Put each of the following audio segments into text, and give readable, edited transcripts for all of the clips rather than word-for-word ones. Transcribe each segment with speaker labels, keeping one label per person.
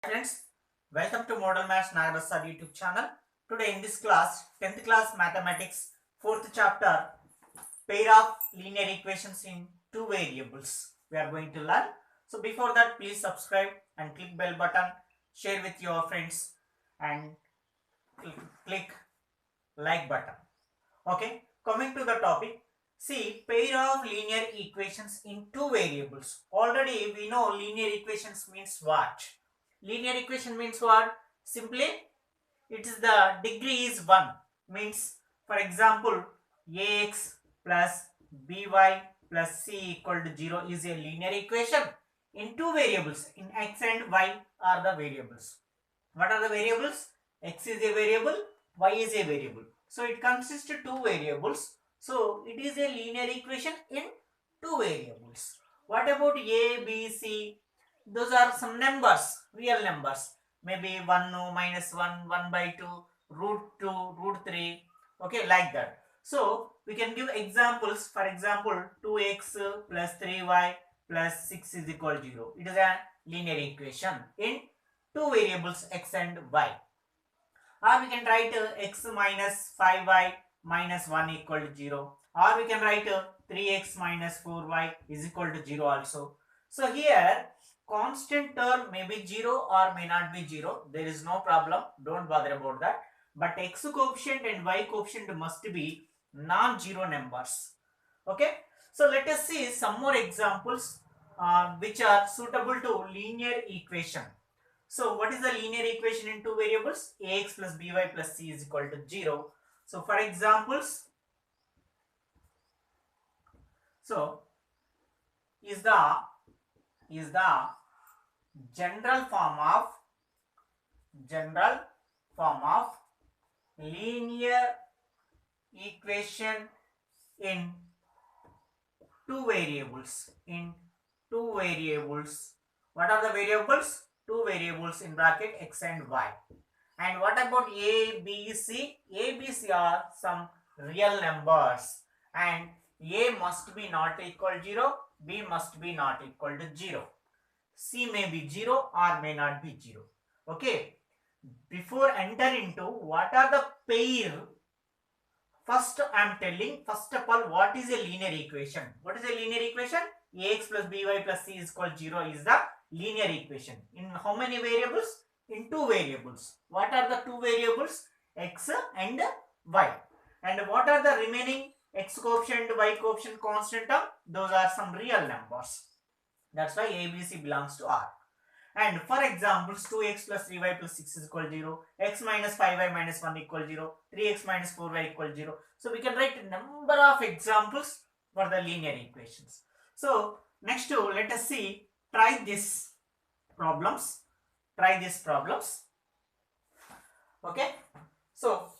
Speaker 1: Friends, welcome to Model Maths Nagarasa YouTube channel. Today in this class, 10th class mathematics, 4th chapter, pair of linear equations in two variables we are going to learn. So before that, please subscribe and click bell button, share with your friends and click like button. Okay, coming to the topic, see pair of linear equations in two variables. Already we know linear equations means what? Linear equation means what? Simply it is the degree is 1, means for example ax plus by plus c equal to 0 is a linear equation in two variables. In x and y are the variables. What are the variables? X is a variable, y is a variable. So it consists of two variables. So it is a linear equation in two variables. What about a, b, c? Those are some numbers, real numbers. Maybe 1 no, minus 1, 1 by 2, root 2, root 3. Okay, like that. So we can give examples. For example, 2x plus 3y plus 6 is equal to 0. It is a linear equation in two variables x and y. Or we can write x minus 5y minus 1 equal to 0. Or we can write 3x minus 4y is equal to 0 also. So here constant term may be 0 or may not be 0. There is no problem. Don't bother about that. But x coefficient and y coefficient must be non-zero numbers. Okay. So let us see some more examples which are suitable to linear equation. So what is the linear equation in two variables? Ax plus by plus c is equal to 0. So for examples, so is the general form of linear equation in two variables. What are the variables? Two variables in bracket x and y. And what about a, b, c? A, b, c are some real numbers, and a must be not equal to 0, b must be not equal to 0. C may be 0 or may not be 0. Okay. Before enter into what are the pair, first I am telling first of all what is a linear equation. What is a linear equation? Ax plus by plus c is equal to 0 is the linear equation. In how many variables? In two variables. What are the two variables? X and y. And what are the remaining x coefficient, y coefficient constant term? Those are some real numbers. That's why ABC belongs to R. And for examples, 2x plus 3y plus 6 is equal to 0, x minus 5y minus 1 equal to 0, 3x minus 4y equal to 0. So we can write a number of examples for the linear equations. So next let us see, try these problems. Okay. So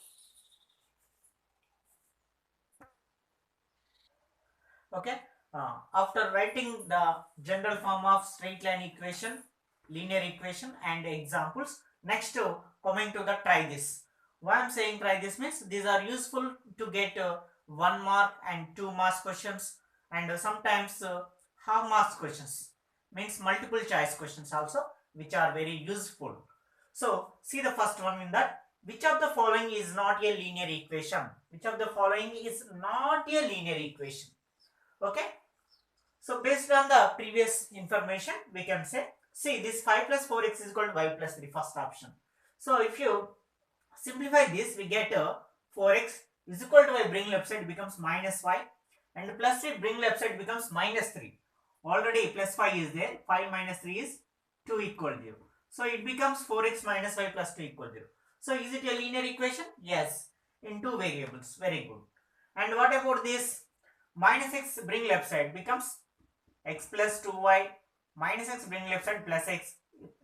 Speaker 1: okay. After writing the general form of straight line equation, linear equation and examples, next coming to the try this. Why I am saying try this means these are useful to get 1 mark and 2 marks questions, and sometimes half marks questions, means multiple choice questions also, which are very useful. So see the first one in that, which of the following is not a linear equation? Which of the following is not a linear equation? Okay. So based on the previous information, we can say, see this 5 plus 4x is equal to y plus 3, first option. So if you simplify this, we get 4x is equal to y, bring left side becomes minus y, and plus 3 bring left side becomes minus 3. Already plus 5 is there, 5 minus 3 is 2 equal to 0. So it becomes 4x minus y plus 2 equal to 0. So is it a linear equation? Yes, in two variables, very good. And what about this? Minus x bring left side becomes x plus 2y, minus x bring left side plus x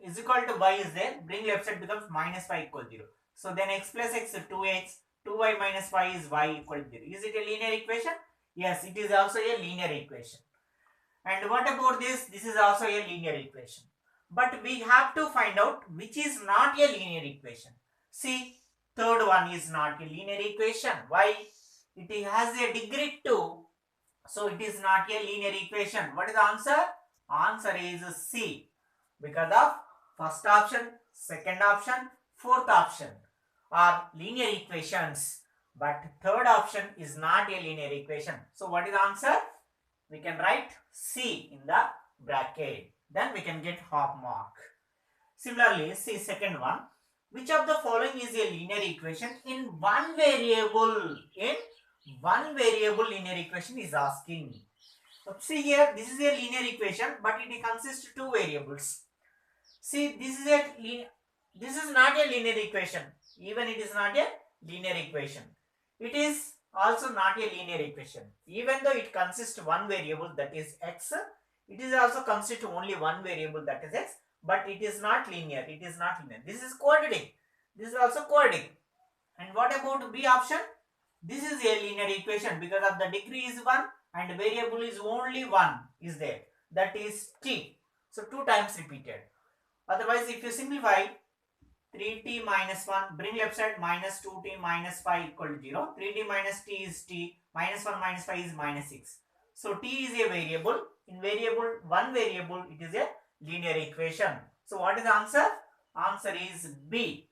Speaker 1: is equal to y is there, bring left side becomes minus y equal to 0. So then x plus x 2x, 2y minus y is y equal to 0. Is it a linear equation? Yes, it is also a linear equation. And what about this? This is also a linear equation. But we have to find out which is not a linear equation. See, third one is not a linear equation. Why? It has a degree 2. So it is not a linear equation. What is the answer? Answer is C. Because of first option, second option, fourth option are linear equations, but third option is not a linear equation. So what is the answer? We can write C in the bracket. Then we can get half mark. Similarly, see second one. Which of the following is a linear equation in one variable? In one variable linear equation is asking. So see here, this is a linear equation, but it consists of two variables. See, this is not a linear equation. Even it is not a linear equation. It is also not a linear equation. Even though it consists one variable, that is x, it is also consists only one variable, that is x, but it is not linear. It is not linear. This is quadratic. This is also quadratic. And what about B option? This is a linear equation because of the degree is 1 and variable is only 1 is there. That is t. So 2 times repeated. Otherwise, if you simplify 3t minus 1, bring left side, minus 2t minus 5 equal to 0. 3t minus t is t, minus 1 minus 5 is minus 6. So t is a variable. In one variable, it is a linear equation. So what is the answer? Answer is B.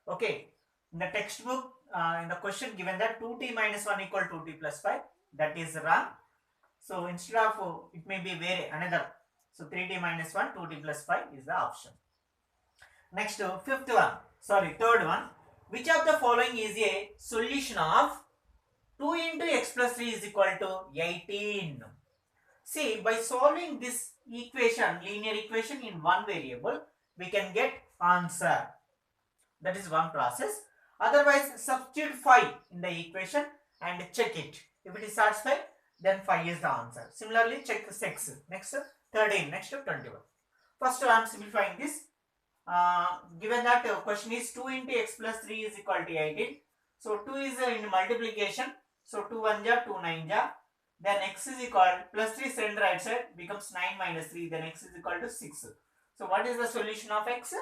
Speaker 1: Okay. In the textbook, in the question given that 2t minus 1 equal to 2t plus 5, that is wrong. So instead of it may be another. So 3t minus 1, 2t plus 5 is the option. Next, third one. Which of the following is a solution of 2 into x plus 3 is equal to 18? See, by solving this equation, linear equation in one variable, we can get answer. That is one process. Otherwise, substitute 5 in the equation and check it. If it is satisfied, then 5 is the answer. Similarly, check 6. Next, 13. Next, 21. First, I am simplifying this. Given that question is 2 into x plus 3 is equal to 18. So 2 is in multiplication. So 2 1 ja, 2 9 ja. Then x is equal plus 3 send right side becomes 9 minus 3. Then x is equal to 6. So what is the solution of x?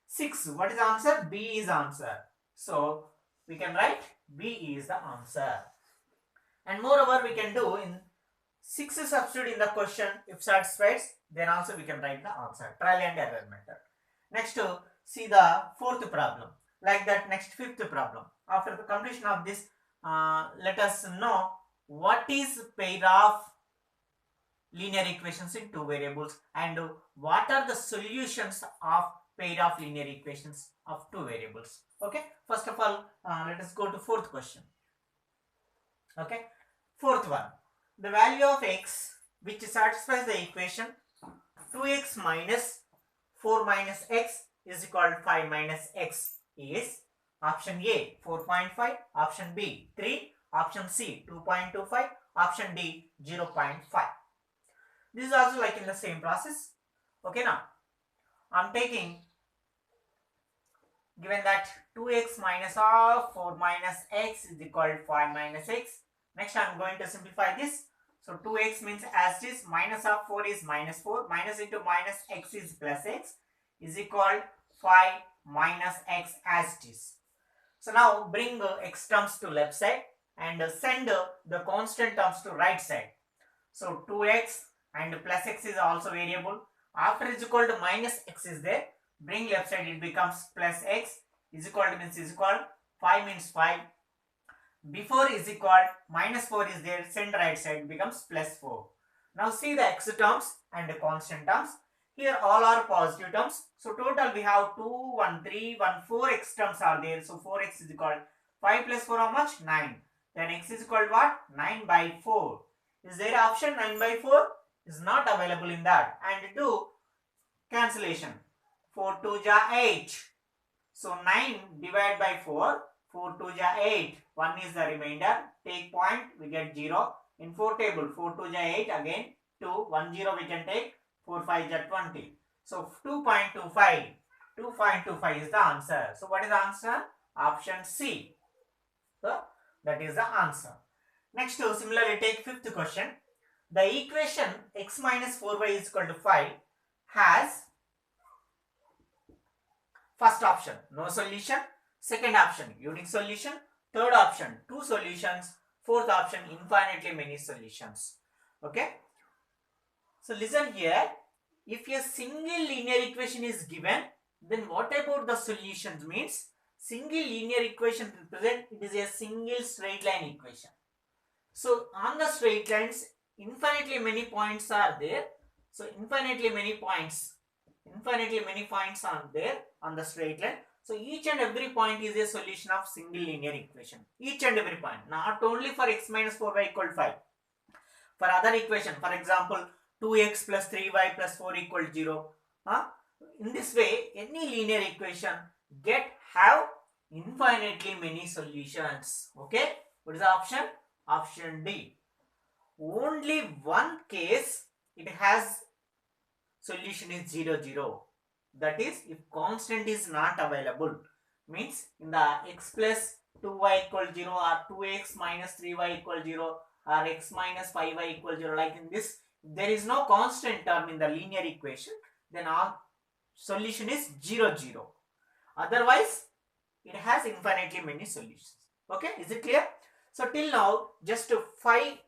Speaker 1: 6. What is the answer? B is answer. So we can write B is the answer. And moreover, we can do in 6 substitute in the question. If satisfied, then also we can write the answer. Trial and error method. Next, see the fourth problem. Like that, next fifth problem. After the completion of this, let us know what is pair of linear equations in two variables and what are the solutions of pair of linear equations of two variables. Okay. First of all, let us go to fourth question. Okay. Fourth one. The value of x which satisfies the equation 2x minus 4 minus x is equal to 5 minus x is option A 4.5, option B 3, option C 2.25, option D 0.5. This is also like in the same process. Okay, now I'm taking, given that 2x minus 4 minus x is equal to 5 minus x. Next I'm going to simplify this. So 2x means as it is, minus of 4 is minus 4, minus into minus x is plus x is equal to 5 minus x as it is. So now bring x terms to left side and send the constant terms to right side. So 2x and plus x is also variable. After is equal to minus x is there, bring left side, it becomes plus x is equal to means is equal, 5 means 5. Before is equal, minus 4 is there, send right side becomes plus 4. Now see the x terms and the constant terms. Here all are positive terms. So total we have 2, 1, 3, 1, 4 x terms are there. So 4x is equal 5 plus 4 how much? 9. Then x is equal to what? 9 by 4. Is there option 9 by 4? Is not available in that. And do cancellation. 4 2 ja 8. So 9 divided by 4. 4 2 ja 8. 1 is the remainder. Take point. We get 0. In 4 table. 4 2 ja 8. Again 2. 1 0 we can take. 4 5 ja 20. So 2.25. 2.25 is the answer. So what is the answer? Option C. So that is the answer. Next, similarly take fifth question. The equation x minus 4y is equal to 5 has first option no solution, second option unique solution, third option two solutions, fourth option infinitely many solutions. Okay. So listen here. if a single linear equation is given, then what about the solutions? Means single linear equation represent it is a single straight line equation. So on the straight lines, infinitely many points are there. So infinitely many points are there on the straight line. So each and every point is a solution of single linear equation. Each and every point, not only for x minus 4y equal 5. For other equation, for example, 2x plus 3y plus 4 equal 0. In this way, any linear equation have infinitely many solutions. Okay, what is the option? Option D. Only one case it has solution is 0, 0. That is, if constant is not available. Means in the x plus 2y equal 0 or 2x minus 3y equal 0 or x minus 5y equal 0, like in this, there is no constant term in the linear equation, then our solution is 0, 0. Otherwise, it has infinitely many solutions. Okay, is it clear? So till now, just 5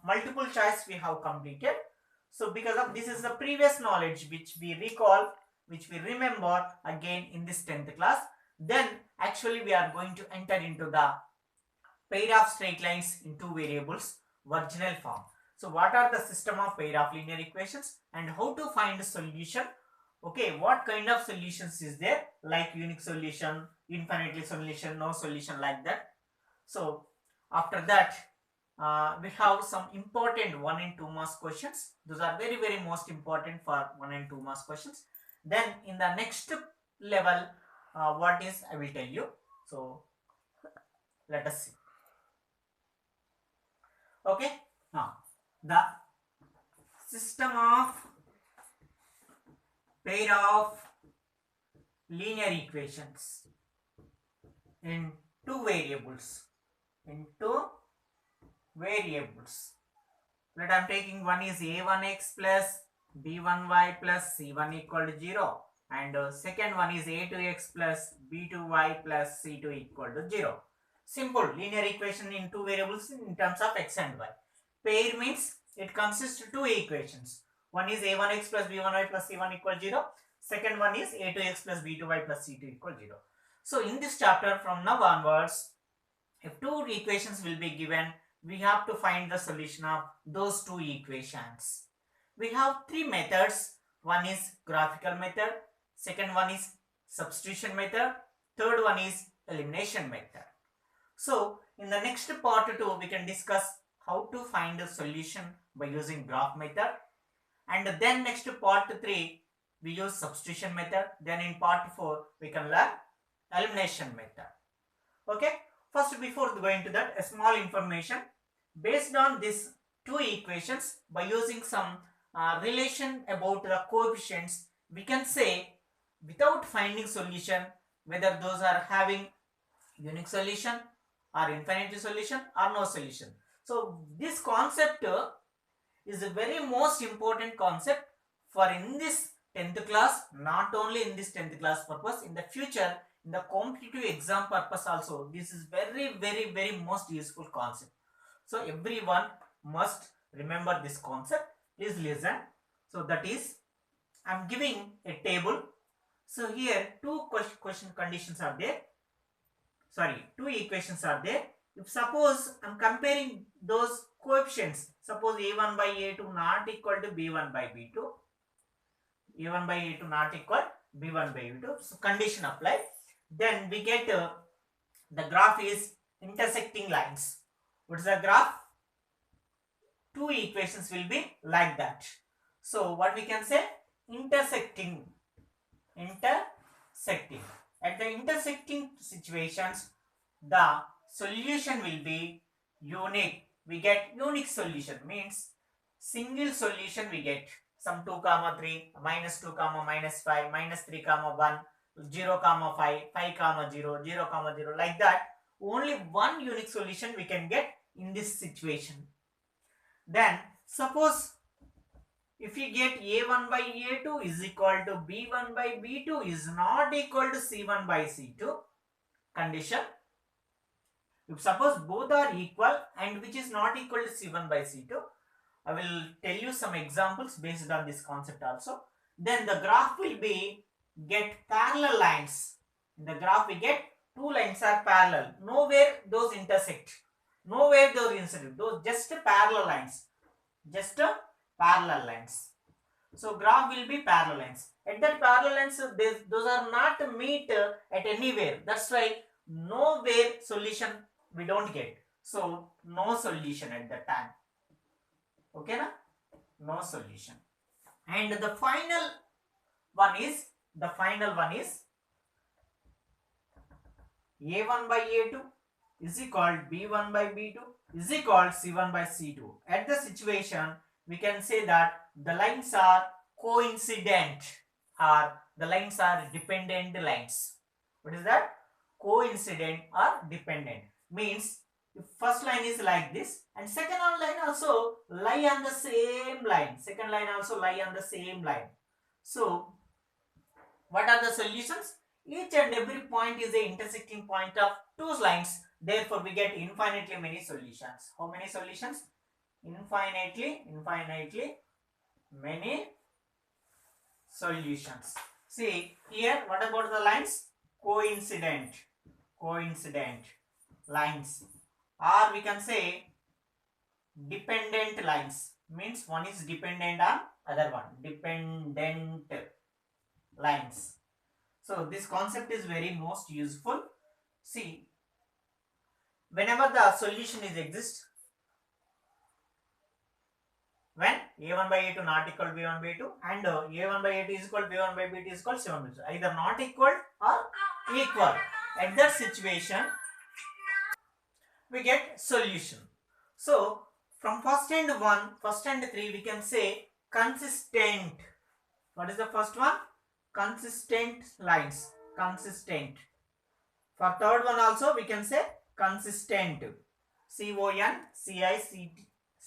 Speaker 1: multiple choice we have completed. So because of this is the previous knowledge which we recall, which we remember again in this 10th class. Then actually we are going to enter into the pair of straight lines in two variables original form. So what are the system of pair of linear equations and how to find a solution? Okay, what kind of solutions is there, like unique solution, infinitely solution, no solution, like that. So after that we have some important 1 and 2 marks questions. Those are very most important for 1 and 2 marks questions. Then in the next level, what is I will tell you. So let us see. Okay, now the system of pair of linear equations in two variables. Let I am taking one is a1x plus b1y plus c1 equal to 0, and second one is a2x plus b2y plus c2 equal to 0. Simple linear equation in two variables in terms of x and y. Pair means it consists of two equations. One is a1x plus b1y plus c1 equal 0. Second one is a2x plus b2y plus c2 equal 0. So in this chapter from now onwards, if two equations will be given, we have to find the solution of those two equations. We have three methods. One is graphical method, second one is substitution method, third one is elimination method. So in the next part 2 we can discuss how to find a solution by using graph method, and then next part 3 we use substitution method. Then in part 4 we can learn elimination method. Okay, first before going to that, a small information. Based on these two equations, by using some relation about the coefficients, we can say without finding solution whether those are having unique solution or infinity solution or no solution. So this concept is a very most important concept for in this 10th class, not only in this 10th class purpose, in the future in the competitive exam purpose also, this is very most useful concept. So everyone must remember this concept. Please listen. So that is, I am giving a table. So here two conditions are there. Sorry, two equations are there. If suppose I am comparing those coefficients, suppose a1 by a2 not equal to b1 by b2, a1 by a2 not equal b1 by b2. So condition apply. Then we get the graph is intersecting lines. What is the graph? Two equations will be like that. So what we can say? Intersecting. At the intersecting situations, the solution will be unique. We get unique solution, means single solution we get. Some 2, 3, minus 2, minus 5, minus 3, 1, 0, 5, 5, 0, 0, 0, like that. Only one unique solution we can get in this situation. Then suppose if you get a1 by a2 is equal to b1 by b2 is not equal to c1 by c2 condition. If suppose both are equal and which is not equal to c1 by c2, I will tell you some examples based on this concept also. Then the graph will be get parallel lines. In the graph we get two lines are parallel. Nowhere those intersect. Nowhere those intersect. Those just parallel lines. Just parallel lines. So graph will be parallel lines. At that parallel lines, those are not meet at anywhere. That's why nowhere solution we don't get. So no solution at that time. Okay na? No solution. And the final one is A1 by A2 is equal B1 by B2 is equal C1 by C2. At the situation, we can say that the lines are coincident or the lines are dependent lines. What is that? Coincident or dependent. Means if first line is like this and second line also lie on the same line. Second line also lie on the same line. So what are the solutions? Each and every point is a intersecting point of two lines. Therefore, we get infinitely many solutions. How many solutions? Infinitely many solutions. See here, what about the lines? Coincident lines, or we can say dependent lines. Means one is dependent on other one. Dependent lines. So this concept is very most useful. See, whenever the solution is exist, when a1 by a2 not equal to b1 by 2 and a1 by a2 is equal to b1 by b2 is equal to c1 by 2, either not equal or equal. At that situation, we get solution. So from first and 3, we can say consistent. What is the first one? Consistent lines. Consistent. For third one also we can say consistent.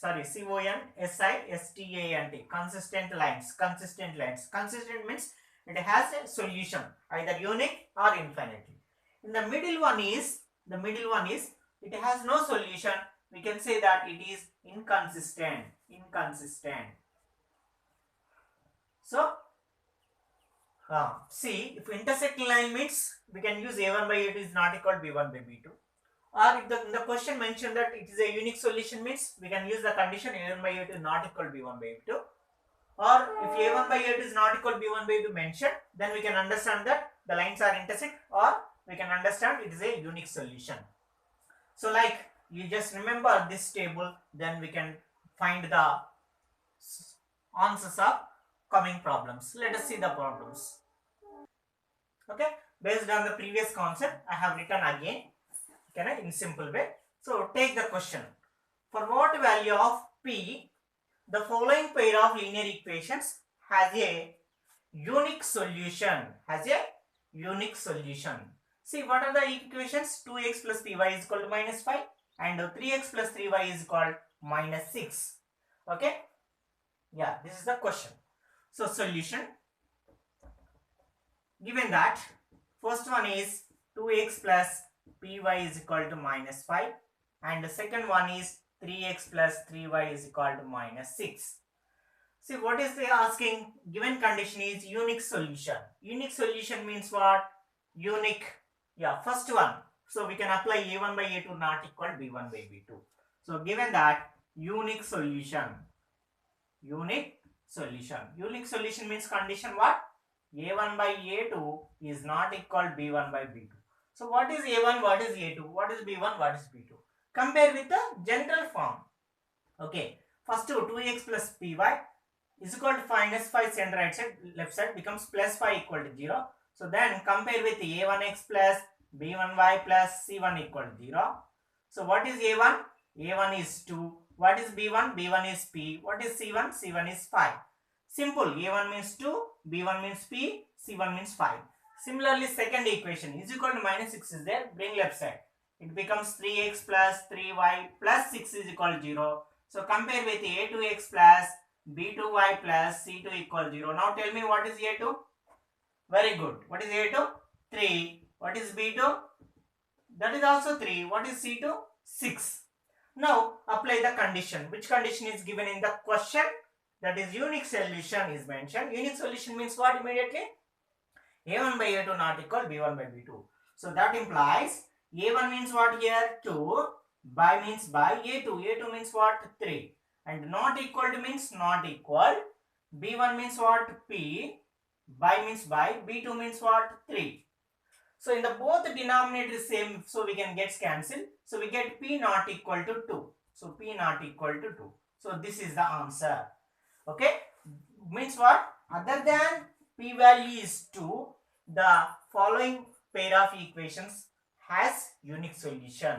Speaker 1: CONSISTANT. Consistent lines. Consistent lines. Consistent means it has a solution, either unique or infinitely. In the middle one is it has no solution. We can say that it is inconsistent. So see, if intersecting line means we can use a1 by a2 is not equal to b1 by b2. Or if the question mentioned that it is a unique solution means we can use the condition a1 by a2 is not equal to b1 by b2. Or if a1 by a2 is not equal to b1 by b2 mentioned, then we can understand that the lines are intersect, or we can understand it is a unique solution. So like you just remember this table, then we can find the answers of coming problems. Let us see the problems. Okay, based on the previous concept, I have written again, okay, in simple way. So take the question. For what value of p, the following pair of linear equations has a unique solution. See, what are the equations? 2x plus py is equal to minus 5 and 3x plus 3y is equal to minus 6. Okay. Yeah, this is the question. So solution. Given that first one is 2x plus py is equal to minus 5 and the second one is 3x plus 3y is equal to minus 6. See, what is they asking? Given condition is unique solution. Unique solution means what? Unique. Yeah, first one. So we can apply a1 by a2 not equal to b1 by b2. So given that unique solution. Unique solution means condition what? a1 by a2 is not equal to b1 by b2. So what is a1, what is a2, what is b1, what is b2? Compare with the general form. Okay, first 2x plus py is equal to minus 5 center right side, left side becomes plus 5 equal to 0. So then compare with a1x plus b1y plus c1 equal to 0. So what is a1? a1 is 2. What is b1? b1 is p. What is c1? c1 is 5. Simple. a1 means 2, b1 means p, c1 means 5. Similarly, second equation is equal to minus 6 is there. Bring left side. It becomes 3x plus 3y plus 6 is equal to 0. So compare with a2x plus b2y plus c2 equal to 0. Now tell me what is a2? Very good. What is a2? 3. What is b2? That is also 3. What is c2? 6. Now apply the condition. Which condition is given in the question? That is unique solution is mentioned. Unique solution means what immediately? A1 by A2 not equal B1 by B2. So that implies A1 means what here? 2. By means by A2. A2 means what? 3. And not equal to means not equal. B1 means what? P. By means by. B2 means what? 3. So in the both denominator is same. So we can get cancelled. So we get P not equal to 2. So P not equal to 2. So this is the answer. Okay. Means what? Other than P value is 2, the following pair of equations has unique solution.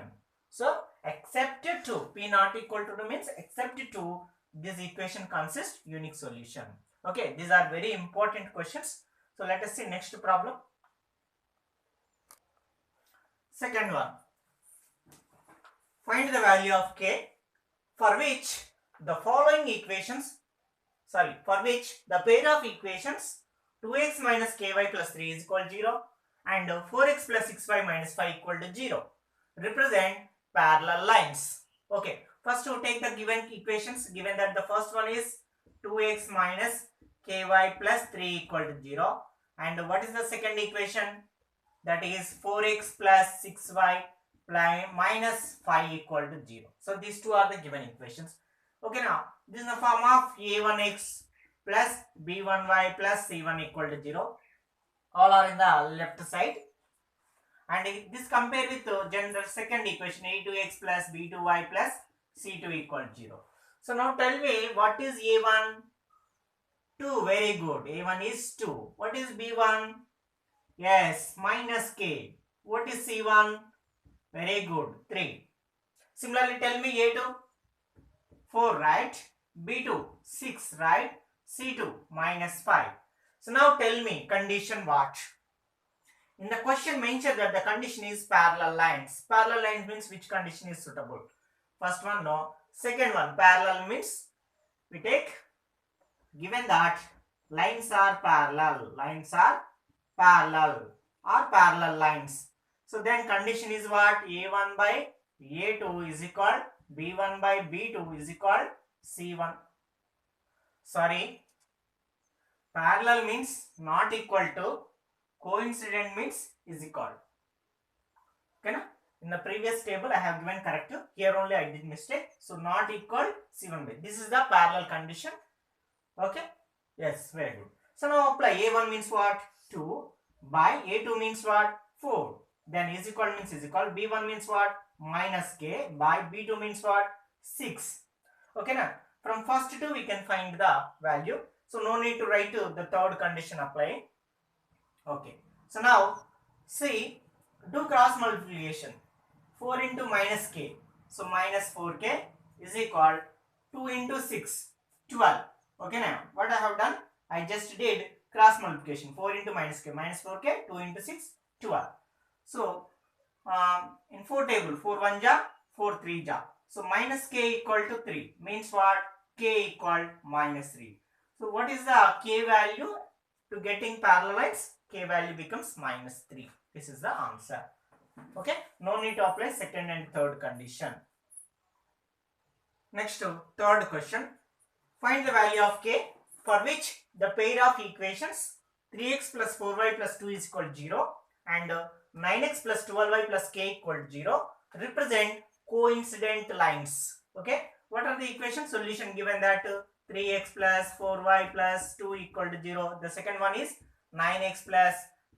Speaker 1: So except 2, P not equal to 2 means except 2, this equation consists unique solution. Okay, these are very important questions. So let us see next problem. Second one. Find the value of k for which the following equations, for which the pair of equations 2x minus ky plus 3 is equal to 0 and 4x plus 6y minus 5 equal to 0 represent parallel lines. Okay, first to take the given equations, given that the first one is 2x minus ky plus 3 equal to 0, and what is the second equation? That is 4x plus 6y minus 5 equal to 0. So these two are the given equations. Okay, now this is the form of a1x plus b1y plus c1 equal to 0. All are in the left side. And this compare with the general second equation a2x plus b2y plus c2 equal to 0. So now tell me what is a1? 2. Very good. a1 is 2. What is b1? Yes, minus k. What is c1? Very good. 3. Similarly, tell me a2? 4, right? b2? 6, right? c2? minus 5. So now tell me condition what? In the question mentioned that the condition is parallel lines. Parallel lines means which condition is suitable? First one, no. Second one, parallel means we take given that lines are parallel. Lines are parallel or parallel lines. So then condition is what? A1 by A2 is equal B1 by B2 is equal C1. Sorry. Parallel means not equal to. Coincident means is equal. Okay, na? In the previous table I have given corrective. Here only I did mistake. So not equal C1 by. This is the parallel condition. Okay. Yes, very good. So now apply. A1 means what? 2 by A2 means what? 4. Then is equal means is equal. B1 means what? Minus k by B2 means what? 6. Okay, now from first two we can find the value. So no need to write to the third condition apply. Okay. So now see, do cross multiplication. 4 into minus k. So minus 4k is equal 2 into 6. 12. Okay, now what I have done? I just did cross multiplication. 4 into minus k. Minus 4k. 2 into 6. 12. So in 4 table, 4 1 ja, 4 3 ja. So minus k equal to 3 means what? K equal minus 3. So what is the k value to getting parallel lines? K value becomes minus 3. This is the answer. Okay, no need to apply second and third condition. Next to third question. Find the value of k for which the pair of equations 3x plus 4y plus 2 is equal to 0 and 9x plus 12y plus k equal to 0 represent coincident lines. Okay, what are the equation? Solution given that 3x plus 4y plus 2 equal to 0. The second one is 9x plus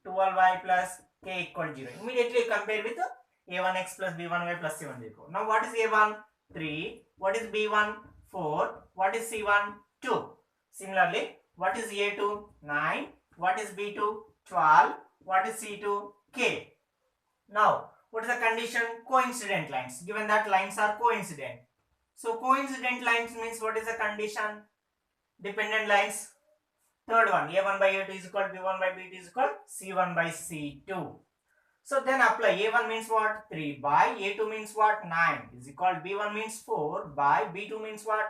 Speaker 1: 12y plus k equal to 0. Immediately compare with a1x plus b1y plus c1 0. Now what is a1? 3. What is b1? 4. What is c1? 2. Similarly, what is a2? 9. What is b2? 12. What is c2? K. Now, what is the condition? Coincident lines. Given that lines are coincident. So, coincident lines means what is the condition? Dependent lines. Third one, a1 by a2 is equal to b1 by b2 is equal to c1 by c2. So, then apply. A1 means what? 3 by a2 means what? 9 is equal to b1 means 4 by b2 means what?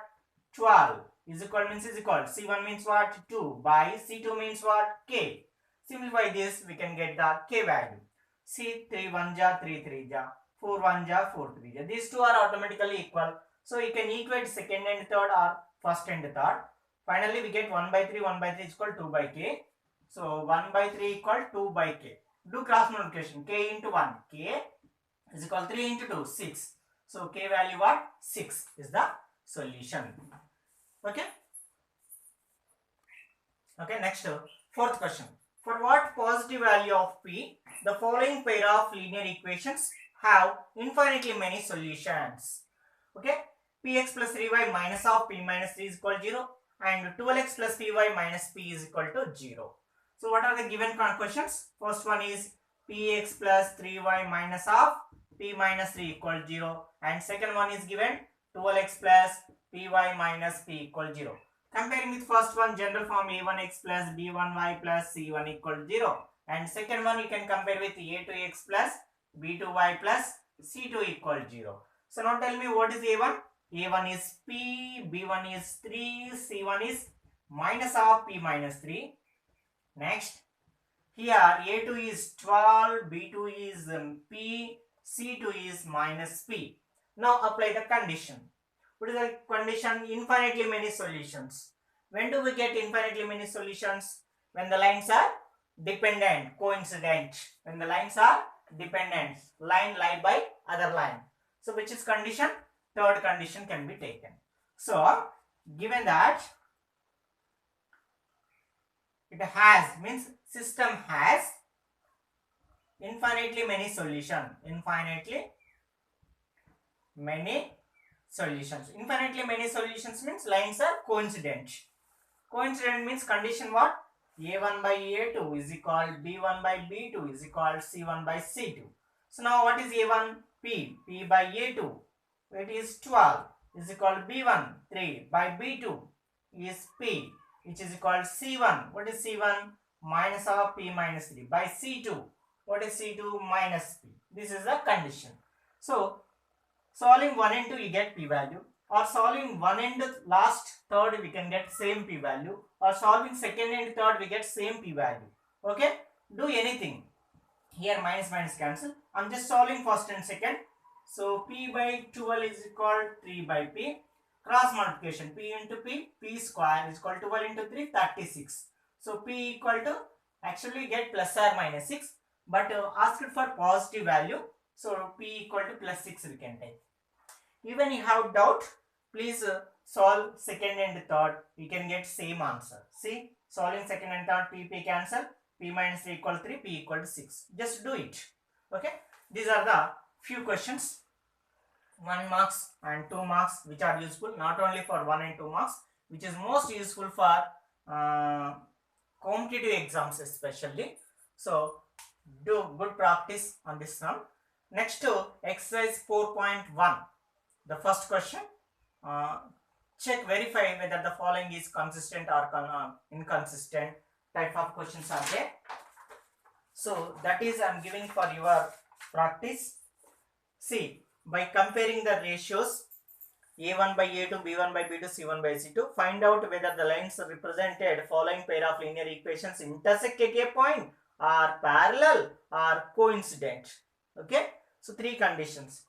Speaker 1: 12 is equal means is equal. C1 means what? 2 by C2 means what? K. Simplify this, we can get the K value. C 3 1 ja, 3 3 ja. 4 1 ja 4 3 ja. These two are automatically equal. So you can equate second and third or first and third. Finally we get 1 by 3 is equal 2 by k. So 1 by 3 equal 2 by k. Do cross multiplication. K into 1. K is equal 3 into 2 6. So k value what? 6 is the solution. Okay. Okay, next fourth question. For what positive value of p, the following pair of linear equations have infinitely many solutions. Okay, px plus 3y minus of p minus 3 is equal to 0 and 12x plus py minus p is equal to 0. So what are the given questions? First one is px plus 3y minus of p minus 3 equal to 0 and second one is given 12x plus py minus p equal to 0. Comparing with first one, general form a1x plus b1y plus c1 equal to 0 and second one you can compare with a2x plus b2y plus c2 equal to 0. So now tell me what is a1? a1 is p, b1 is 3, c1 is minus of p minus 3. Next, here a2 is 12, b2 is p, c2 is minus p. Now apply the condition. What is the condition? Infinitely many solutions. When do we get infinitely many solutions? When the lines are dependent, coincident. When the lines are dependent, line lie by other line. So which is condition? Third condition can be taken. So given that it has means system has infinitely many solution. Infinitely many solutions. Infinitely many solutions means lines are coincident. Coincident means condition what? a1 by a2 is equal b1 by b2 is equal c1 by c2. So now what is a1? P by a2 it is 12 is equal b1 3 by b2 is p which is equal c1. What is c1? Minus of p minus 3 by c2. What is c2? Minus p. This is the condition. So solving 1 and 2 you get p value, or solving 1 and last third we can get same p value, or solving second and third we get same p value. Okay, do anything. Here minus minus cancel. I'm just solving first and second. So p by 12 is equal 3 by p. Cross multiplication, p into p square is equal to 12 into 3 36. So p equal to, actually get plus or minus 6, but asked for positive value, so p equal to plus 6 we can take. Even you have doubt, please solve second and third, you can get same answer. See, solving second and third, p cancel, p minus 3 equal to 3, p equal to 6. Just do it. Okay, these are the few questions, 1 marks and 2 marks, which are useful not only for 1 and 2 marks, which is most useful for competitive exams especially. So do good practice on this one. Next to exercise 4.1. The first question, check, verify whether the following is consistent or inconsistent type of questions are there. So that is I am giving for your practice. See, by comparing the ratios a1 by a2, b1 by b2, c1 by c2, find out whether the lines represented following pair of linear equations intersect at a point, are parallel, or coincident. Okay, so 3 conditions.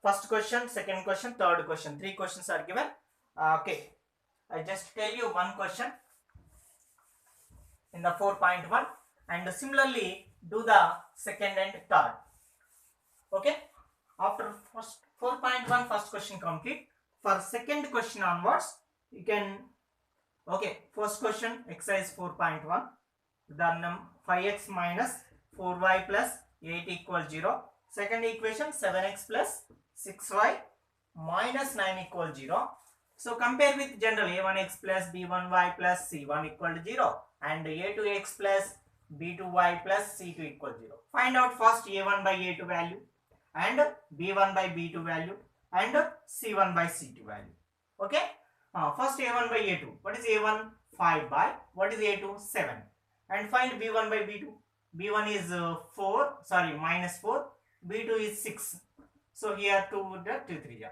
Speaker 1: First question, second question, third question. 3 questions are given. Okay, I just tell you one question in the 4.1 and similarly do the second and third. Okay, after first 4.1 first question complete. For second question onwards, you can, okay, first question exercise 4.1, the 5x minus 4y plus 8 equal 0. Second equation 7x plus 6y minus 9 equal 0. So compare with general a1x plus b1y plus c1 equal to 0 and a2x plus b2y plus c2 equal 0. Find out first a1 by a2 value and b1 by b2 value and c1 by c2 value. Okay, first a1 by a2. What is a1? 5 by, what is a2? 7. And find b1 by b2. b1 is 4, sorry, minus 4. b2 is 6. So here 2 3 yeah.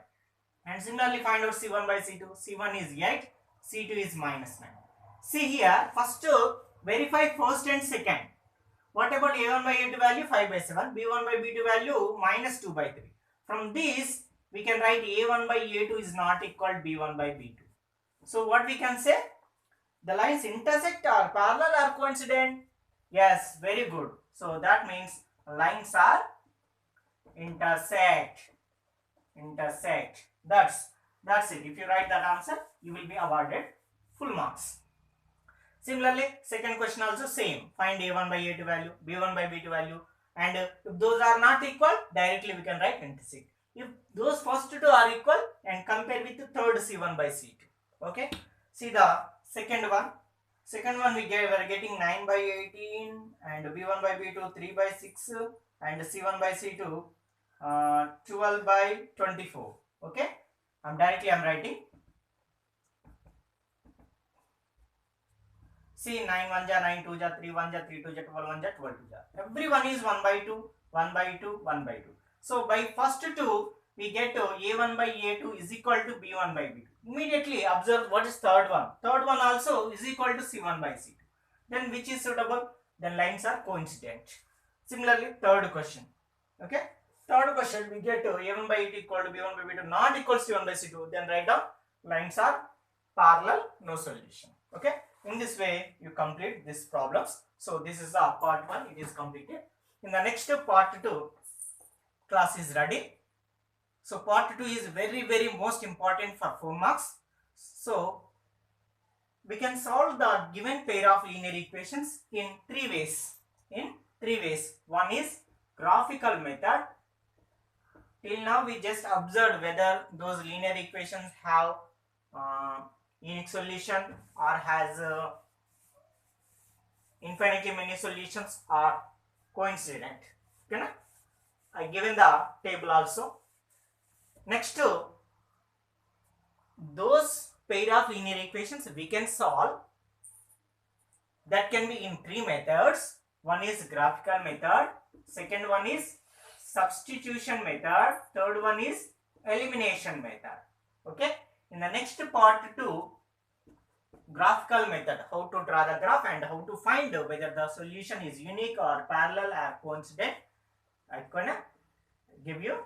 Speaker 1: And similarly find out c1 by c2. c1 is 8, c2 is minus 9. See here, first verify first and second. What about a1 by a2 value? 5 by 7. b1 by b2 value minus 2 by 3. From this, we can write a1 by a2 is not equal to b1 by b2. So what we can say? The lines intersect or parallel or coincident? Yes, very good. So that means lines are intersect. That's it. If you write that answer, you will be awarded full marks. Similarly, second question also same. Find a1 by a2 value, b1 by b2 value, and if those are not equal, directly we can write intersect. If those first two are equal, and compare with the third c1 by c2. Okay. See the second one. Second one we are getting 9 by 18, and b1 by b2 3 by 6, and c1 by c2 12 by 24. Okay. I'm writing. See 9 1 ja 9 2 ja 3 1 ja 3 2 ja 12 1 ja 12 2 ja. Everyone is 1 by 2, 1 by 2, 1 by 2. So by first two we get a1 by a2 is equal to b1 by b2. Immediately observe what is third one. Third one also is equal to c1 by c2. Then which is suitable? Then lines are coincident. Similarly, third question. Okay. Third question we get a1 by a2 equal to b1 by b2 not equal to c1 by c2. Then write down lines are parallel, no solution. Okay. In this way you complete these problems. So this is the part 1, it is completed. In the next part 2 class is ready. So part 2 is very most important for 4 marks. So we can solve the given pair of linear equations in 3 ways. One is graphical method. Till now we just observed whether those linear equations have unique solution or has infinitely many solutions or coincident. Okay, I given the table also. Next, those pair of linear equations we can solve. That can be in 3 methods. One is graphical method, second one is substitution method, third one is elimination method. Okay. In the next part 2, graphical method, how to draw the graph and how to find whether the solution is unique or parallel or coincident, I'm gonna give you.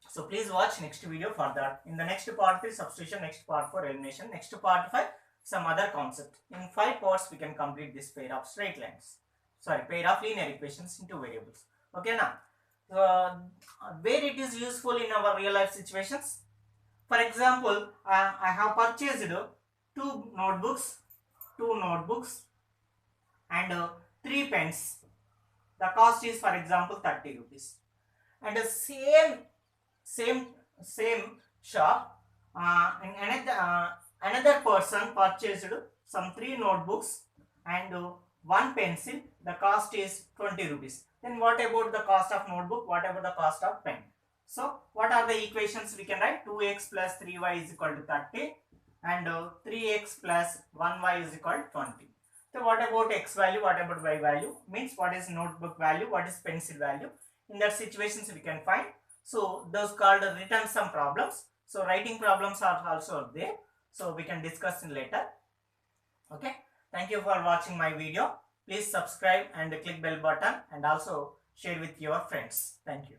Speaker 1: So please watch next video for that. In the next part 3, substitution, next part 4, elimination, next part 5, some other concept. In 5 parts we can complete this pair of straight lines. Pair of linear equations in 2 variables. Okay, now where it is useful in our real life situations. For example, I have purchased two notebooks and 3 pens. The cost is, for example, 30 rupees. And the same shop, another person purchased some 3 notebooks and 1 pencil. The cost is 20 rupees. Then what about the cost of notebook? What about the cost of pen? So what are the equations we can write? 2x plus 3y is equal to 30 and 3x plus 1y is equal to 20. So what about x value? What about y value? Means what is notebook value? What is pencil value? In that situations we can find. So those called written sum problems. So writing problems are also there. So we can discuss in later. Okay. Thank you for watching my video. Please subscribe and click bell button and also share with your friends. Thank you.